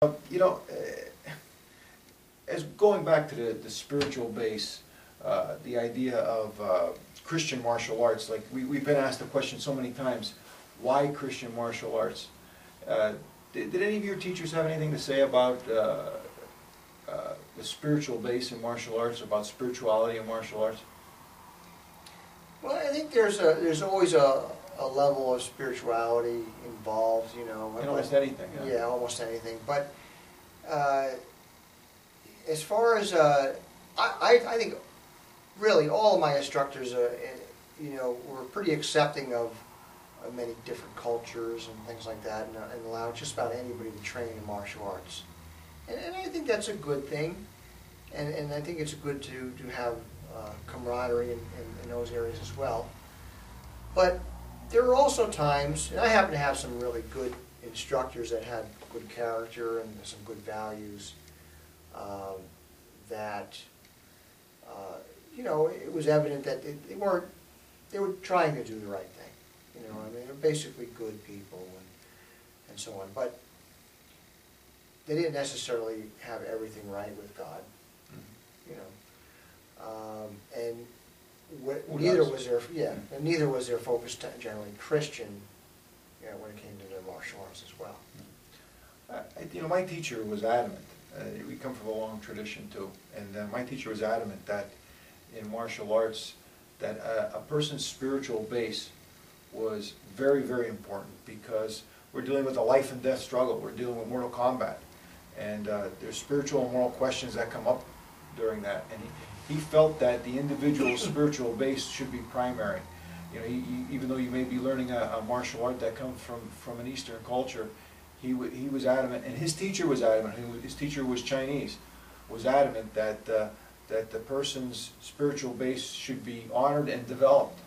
You know, as going back to the spiritual base, the idea of Christian martial arts, like we've been asked the question so many times, why Christian martial arts? Did any of your teachers have anything to say about the spiritual base in martial arts, about spirituality in martial arts? Well, I think there's always a level of spirituality involved, you know. In almost anything. Yeah, almost anything. But as far as I think really all of my instructors, you know, were pretty accepting of many different cultures and things like that, and allowed just about anybody to train in martial arts. And I think that's a good thing, and I think it's good to have camaraderie in those areas as well. But there were also times, and I happen to have some really good instructors that had good character and some good values, that you know, it was evident that they were trying to do the right thing. You know, I mean, they're basically good people and so on, but they didn't necessarily have everything right with God. You know, and neither was their focus generally Christian, you know, when it came to the martial arts as well. You know, my teacher was adamant. We come from a long tradition too, and my teacher was adamant that in martial arts, that a person's spiritual base was very, very important, because we're dealing with a life and death struggle. We're dealing with Mortal Kombat, and there's spiritual and moral questions that come up during that. And he felt that the individual's spiritual base should be primary. You know, even though you may be learning a martial art that comes from an Eastern culture, he was adamant, and his teacher was adamant. His teacher was Chinese, was adamant that that the person's spiritual base should be honored and developed,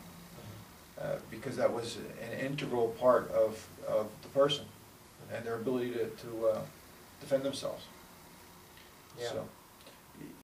because that was an integral part of the person and their ability to defend themselves. Yeah. So.